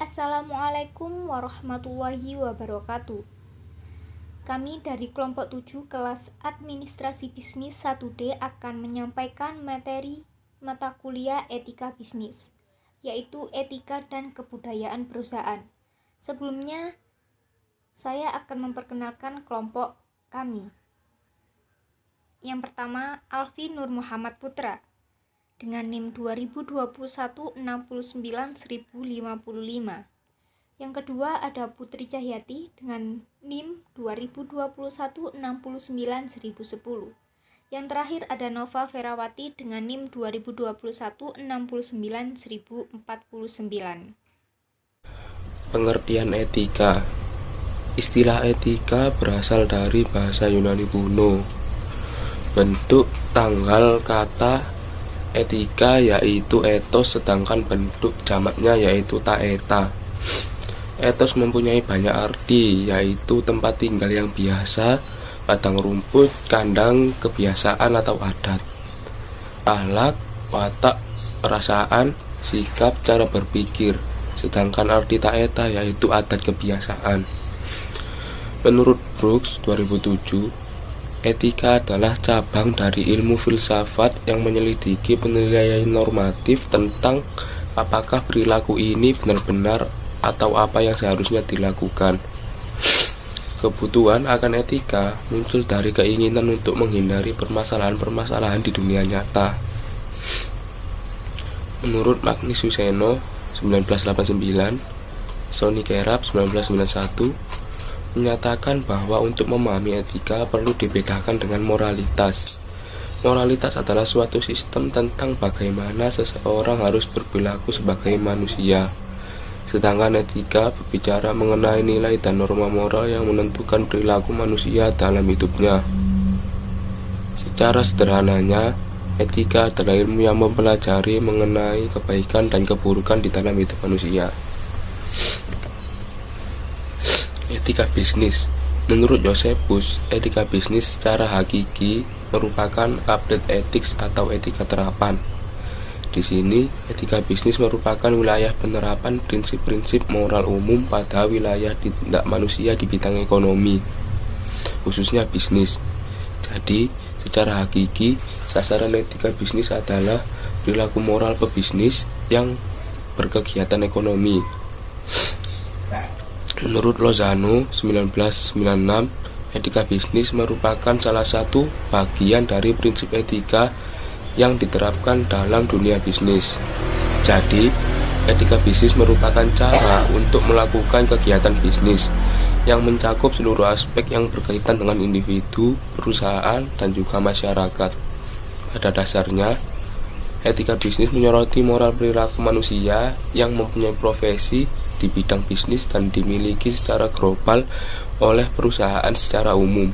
Assalamualaikum warahmatullahi wabarakatuh. Kami dari kelompok 7 kelas Administrasi Bisnis 1D akan menyampaikan materi mata kuliah Etika Bisnis, yaitu Etika dan Kebudayaan Perusahaan. Sebelumnya, saya akan memperkenalkan kelompok kami. Yang pertama, Alfi Nur Muhammad Putra dengan NIM 2021 69055. Yang kedua ada Putri Cahyati dengan NIM 2021 69010. Yang terakhir ada Nova Ferawati dengan NIM 2021 69049. Pengertian etika. Istilah etika berasal dari bahasa Yunani kuno. Bentuk tanggal kata etika yaitu etos, sedangkan bentuk jamaknya yaitu taeta. Etos mempunyai banyak arti, yaitu tempat tinggal yang biasa, padang rumput, kandang, kebiasaan atau adat, akhlak, watak, perasaan, sikap, cara berpikir. Sedangkan arti taeta yaitu adat kebiasaan. Menurut Brooks 2007, etika adalah cabang dari ilmu filsafat yang menyelidiki penilaian normatif tentang apakah perilaku ini benar-benar atau apa yang seharusnya dilakukan. Kebutuhan akan etika muncul dari keinginan untuk menghindari permasalahan-permasalahan di dunia nyata. Menurut Magnus Suseno 1989, Sonny Kerap 1991, menyatakan bahwa untuk memahami etika perlu dibedakan dengan moralitas. Moralitas adalah suatu sistem tentang bagaimana seseorang harus berperilaku sebagai manusia. Sedangkan etika berbicara mengenai nilai dan norma moral yang menentukan perilaku manusia dalam hidupnya. Secara sederhananya, etika adalah ilmu yang mempelajari mengenai kebaikan dan keburukan di dalam hidup manusia. Etika bisnis. Menurut Josephus, etika bisnis secara hakiki merupakan update ethics atau etika terapan. Di sini, etika bisnis merupakan wilayah penerapan prinsip-prinsip moral umum pada wilayah tindak manusia di bidang ekonomi, khususnya bisnis. Jadi, secara hakiki, sasaran etika bisnis adalah perilaku moral pebisnis yang berkegiatan ekonomi. Menurut Lozano 1996, etika bisnis merupakan salah satu bagian dari prinsip etika yang diterapkan dalam dunia bisnis. Jadi, etika bisnis merupakan cara untuk melakukan kegiatan bisnis yang mencakup seluruh aspek yang berkaitan dengan individu, perusahaan, dan juga masyarakat. Pada dasarnya, etika bisnis menyoroti moral perilaku manusia yang mempunyai profesi di bidang bisnis dan dimiliki secara global oleh perusahaan secara umum.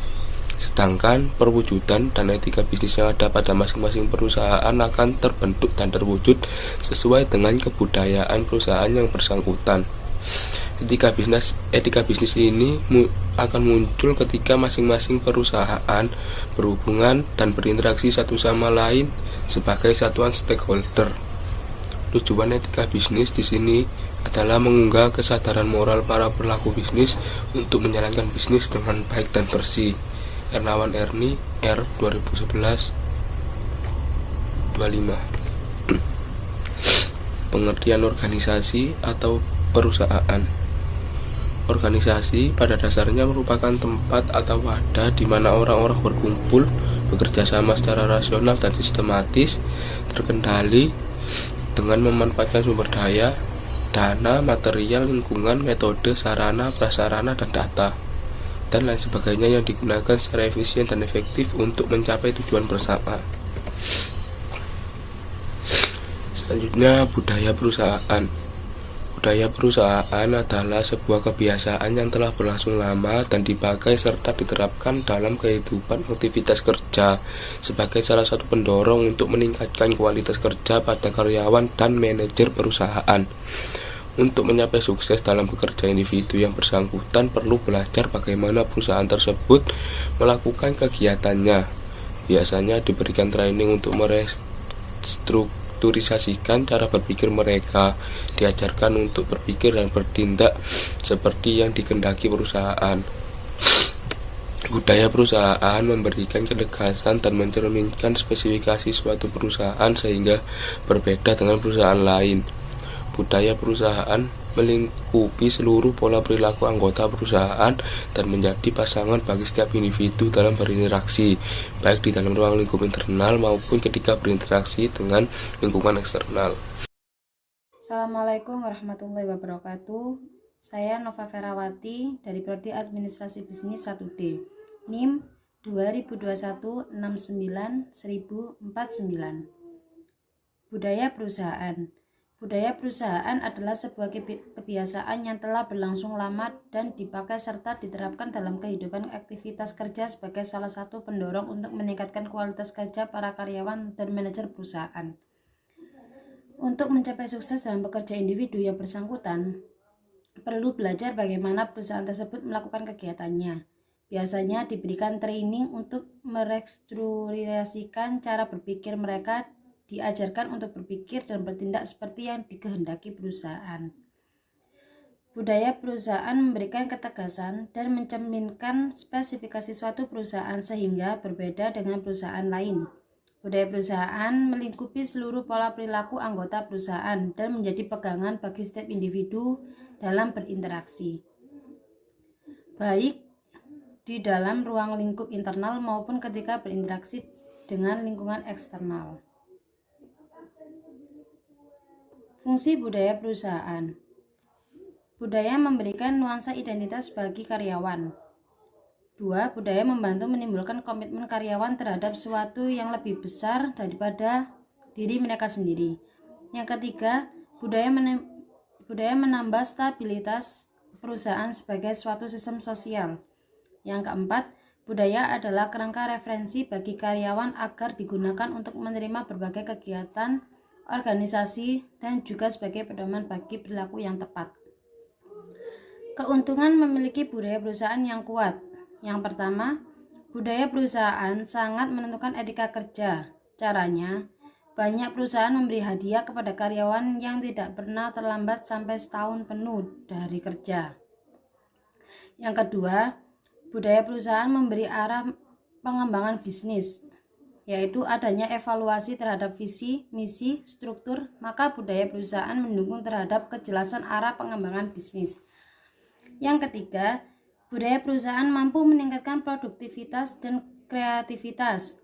Sedangkan perwujudan dan etika bisnis yang ada pada masing-masing perusahaan akan terbentuk dan terwujud sesuai dengan kebudayaan perusahaan yang bersangkutan. Etika bisnis ini akan muncul ketika masing-masing perusahaan berhubungan dan berinteraksi satu sama lain sebagai satuan stakeholder. Tujuan etika bisnis di sini adalah mengunggah kesadaran moral para pelaku bisnis untuk menjalankan bisnis dengan baik dan bersih. Ernawan Erni R 2011 25. Pengertian organisasi atau perusahaan. Organisasi pada dasarnya merupakan tempat atau wadah di mana orang-orang berkumpul, bekerja sama secara rasional dan sistematis, terkendali dengan memanfaatkan sumber daya, dana, material, lingkungan, metode, sarana, prasarana, dan data, dan lain sebagainya yang digunakan secara efisien dan efektif untuk mencapai tujuan bersama. Selanjutnya, budaya perusahaan. Budaya perusahaan adalah sebuah kebiasaan yang telah berlangsung lama dan dipakai serta diterapkan dalam kehidupan aktivitas kerja sebagai salah satu pendorong untuk meningkatkan kualitas kerja pada karyawan dan manajer perusahaan. Untuk mencapai sukses dalam bekerja, individu yang bersangkutan perlu belajar bagaimana perusahaan tersebut melakukan kegiatannya. Biasanya diberikan training untuk merestruktur mengkulturisasikan cara berpikir mereka, diajarkan untuk berpikir dan bertindak seperti yang dikehendaki perusahaan. Budaya perusahaan memberikan ketegasan dan mencerminkan spesifikasi suatu perusahaan sehingga berbeda dengan perusahaan lain. Budaya perusahaan melingkupi seluruh pola perilaku anggota perusahaan dan menjadi pasangan bagi setiap individu dalam berinteraksi, baik di dalam ruang lingkup internal maupun ketika berinteraksi dengan lingkungan eksternal. Assalamualaikum warahmatullahi wabarakatuh. Saya Nova Ferawati dari Prodi Administrasi Bisnis 1D, NIM 2021-69-1049. Budaya perusahaan. Budaya perusahaan adalah sebuah kebiasaan yang telah berlangsung lama dan dipakai serta diterapkan dalam kehidupan aktivitas kerja sebagai salah satu pendorong untuk meningkatkan kualitas kerja para karyawan dan manajer perusahaan. Untuk mencapai sukses dalam bekerja individu yang bersangkutan, perlu belajar bagaimana perusahaan tersebut melakukan kegiatannya. Biasanya diberikan training untuk merestrukturisasikan cara berpikir mereka, diajarkan untuk berpikir dan bertindak seperti yang dikehendaki perusahaan. Budaya perusahaan memberikan ketegasan dan mencerminkan spesifikasi suatu perusahaan sehingga berbeda dengan perusahaan lain. Budaya perusahaan melingkupi seluruh pola perilaku anggota perusahaan dan menjadi pegangan bagi setiap individu dalam berinteraksi, baik di dalam ruang lingkup internal maupun ketika berinteraksi dengan lingkungan eksternal. Fungsi budaya perusahaan. Budaya memberikan nuansa identitas bagi karyawan. 2. Budaya membantu menimbulkan komitmen karyawan terhadap sesuatu yang lebih besar daripada diri mereka sendiri. Yang ketiga, budaya menambah stabilitas perusahaan sebagai suatu sistem sosial. Yang keempat, budaya adalah kerangka referensi bagi karyawan agar digunakan untuk menerima berbagai kegiatan organisasi dan juga sebagai pedoman bagi perilaku yang tepat. Keuntungan memiliki budaya perusahaan yang kuat. Yang pertama, budaya perusahaan sangat menentukan etika kerja. Caranya, banyak perusahaan memberi hadiah kepada karyawan yang tidak pernah terlambat sampai setahun penuh dari kerja. Yang kedua, budaya perusahaan memberi arah pengembangan bisnis, yaitu adanya evaluasi terhadap visi, misi, struktur, maka budaya perusahaan mendukung terhadap kejelasan arah pengembangan bisnis. Yang ketiga, budaya perusahaan mampu meningkatkan produktivitas dan kreativitas.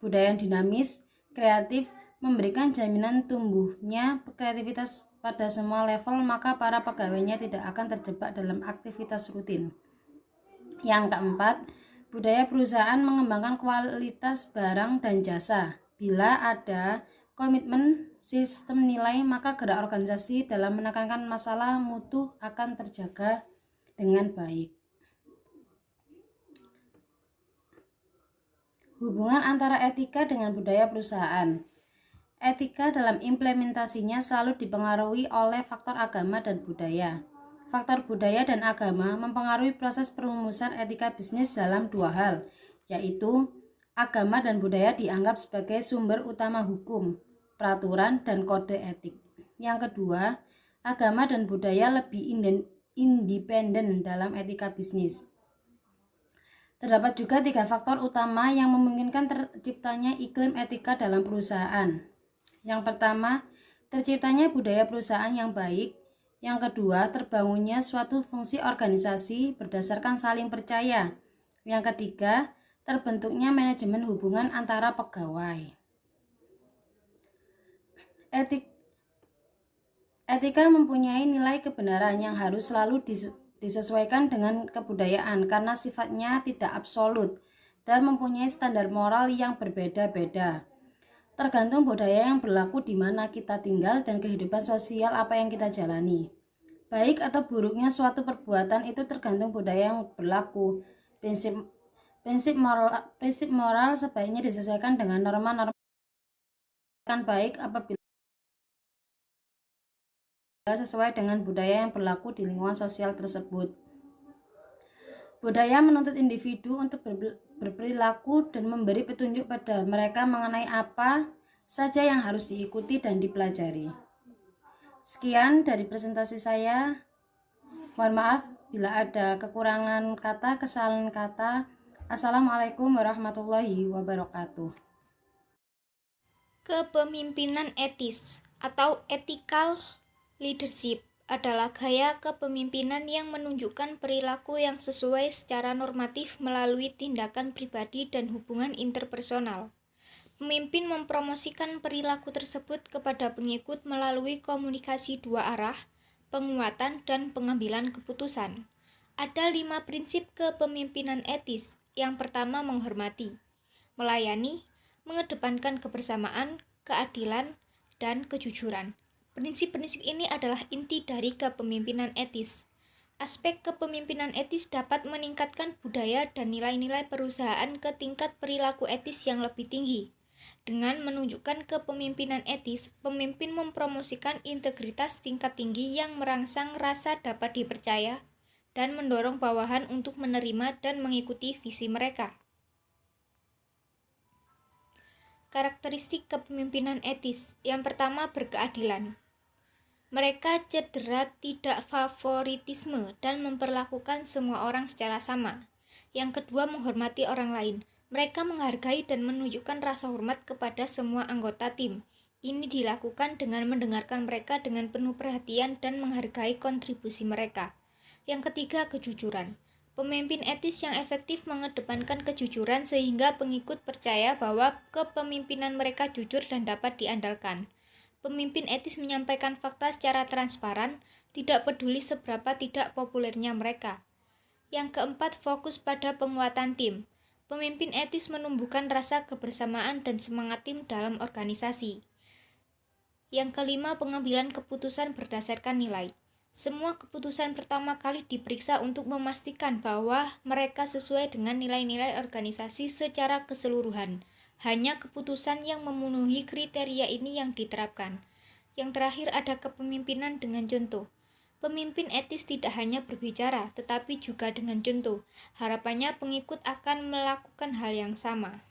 Budaya yang dinamis, kreatif, memberikan jaminan tumbuhnya kreativitas pada semua level, maka para pegawainya tidak akan terjebak dalam aktivitas rutin. Yang keempat, budaya perusahaan mengembangkan kualitas barang dan jasa. Bila ada komitmen sistem nilai, maka gerak organisasi dalam menekankan masalah mutu akan terjaga dengan baik. Hubungan antara etika dengan budaya perusahaan. Etika dalam implementasinya selalu dipengaruhi oleh faktor agama dan budaya. Faktor budaya dan agama mempengaruhi proses perumusan etika bisnis dalam dua hal, yaitu agama dan budaya dianggap sebagai sumber utama hukum, peraturan, dan kode etik. Yang kedua, agama dan budaya lebih independen dalam etika bisnis. Terdapat juga 3 faktor utama yang memungkinkan terciptanya iklim etika dalam perusahaan. Yang pertama, terciptanya budaya perusahaan yang baik. Yang kedua, terbangunnya suatu fungsi organisasi berdasarkan saling percaya. Yang ketiga, terbentuknya manajemen hubungan antara pegawai. Etika mempunyai nilai kebenaran yang harus selalu disesuaikan dengan kebudayaan karena sifatnya tidak absolut dan mempunyai standar moral yang berbeda-beda. Tergantung budaya yang berlaku di mana kita tinggal dan kehidupan sosial apa yang kita jalani. Baik atau buruknya suatu perbuatan itu tergantung budaya yang berlaku. Prinsip moral sebaiknya disesuaikan dengan norma-norma yang baik apabila sesuai dengan budaya yang berlaku di lingkungan sosial tersebut. Budaya menuntut individu untuk berperilaku dan memberi petunjuk pada mereka mengenai apa saja yang harus diikuti dan dipelajari. Sekian dari presentasi saya. Mohon maaf bila ada kekurangan kata, kesalahan kata. Assalamualaikum warahmatullahi wabarakatuh. Kepemimpinan etis atau ethical leadership adalah gaya kepemimpinan yang menunjukkan perilaku yang sesuai secara normatif melalui tindakan pribadi dan hubungan interpersonal. Pemimpin mempromosikan perilaku tersebut kepada pengikut melalui komunikasi dua arah, penguatan, dan pengambilan keputusan. Ada 5 prinsip kepemimpinan etis. Yang pertama, menghormati, melayani, mengedepankan kebersamaan, keadilan, dan kejujuran. Prinsip-prinsip ini adalah inti dari kepemimpinan etis. Aspek kepemimpinan etis dapat meningkatkan budaya dan nilai-nilai perusahaan ke tingkat perilaku etis yang lebih tinggi. Dengan menunjukkan kepemimpinan etis, pemimpin mempromosikan integritas tingkat tinggi yang merangsang rasa dapat dipercaya dan mendorong bawahan untuk menerima dan mengikuti visi mereka. Karakteristik kepemimpinan etis. Yang pertama, berkeadilan. Mereka cenderung tidak favoritisme dan memperlakukan semua orang secara sama. Yang kedua, menghormati orang lain. Mereka menghargai dan menunjukkan rasa hormat kepada semua anggota tim. Ini dilakukan dengan mendengarkan mereka dengan penuh perhatian dan menghargai kontribusi mereka. Yang ketiga, kejujuran. Pemimpin etis yang efektif mengedepankan kejujuran sehingga pengikut percaya bahwa kepemimpinan mereka jujur dan dapat diandalkan. Pemimpin etis menyampaikan fakta secara transparan, tidak peduli seberapa tidak populernya mereka. Yang keempat, fokus pada penguatan tim. Pemimpin etis menumbuhkan rasa kebersamaan dan semangat tim dalam organisasi. Yang kelima, pengambilan keputusan berdasarkan nilai. Semua keputusan pertama kali diperiksa untuk memastikan bahwa mereka sesuai dengan nilai-nilai organisasi secara keseluruhan. Hanya keputusan yang memenuhi kriteria ini yang diterapkan. Yang terakhir, ada kepemimpinan dengan contoh. Pemimpin etis tidak hanya berbicara, tetapi juga dengan contoh. Harapannya pengikut akan melakukan hal yang sama.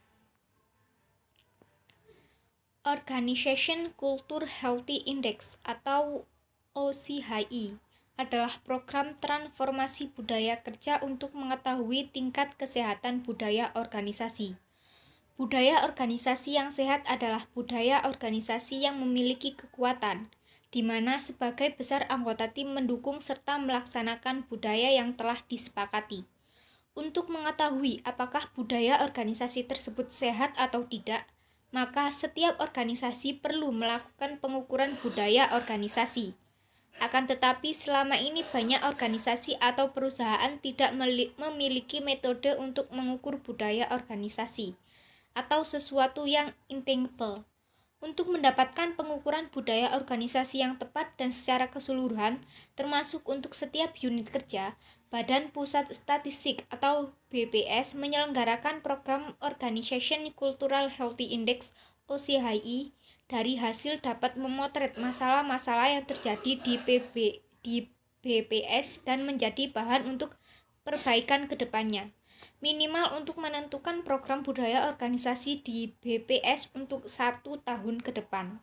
Organization Culture Healthy Index atau OCHI adalah program transformasi budaya kerja untuk mengetahui tingkat kesehatan budaya organisasi. Budaya organisasi yang sehat adalah budaya organisasi yang memiliki kekuatan, di mana sebagai besar anggota tim mendukung serta melaksanakan budaya yang telah disepakati. Untuk mengetahui apakah budaya organisasi tersebut sehat atau tidak, maka setiap organisasi perlu melakukan pengukuran budaya organisasi. Akan tetapi selama ini banyak organisasi atau perusahaan tidak memiliki metode untuk mengukur budaya organisasi atau sesuatu yang intangible. Untuk mendapatkan pengukuran budaya organisasi yang tepat dan secara keseluruhan, termasuk untuk setiap unit kerja, Badan Pusat Statistik atau BPS menyelenggarakan program Organization Cultural Healthy Index OCHI. Dari hasil dapat memotret masalah-masalah yang terjadi di BPS dan menjadi bahan untuk perbaikan ke depannya. Minimal untuk menentukan program budaya organisasi di BPS untuk 1 tahun ke depan.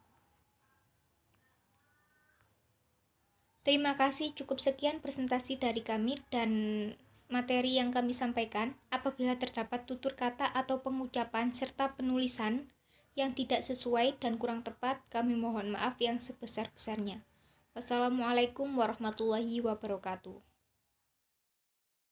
Terima kasih, cukup sekian presentasi dari kami dan materi yang kami sampaikan. Apabila terdapat tutur kata atau pengucapan serta penulisan yang tidak sesuai dan kurang tepat, kami mohon maaf yang sebesar-besarnya. Wassalamualaikum warahmatullahi wabarakatuh.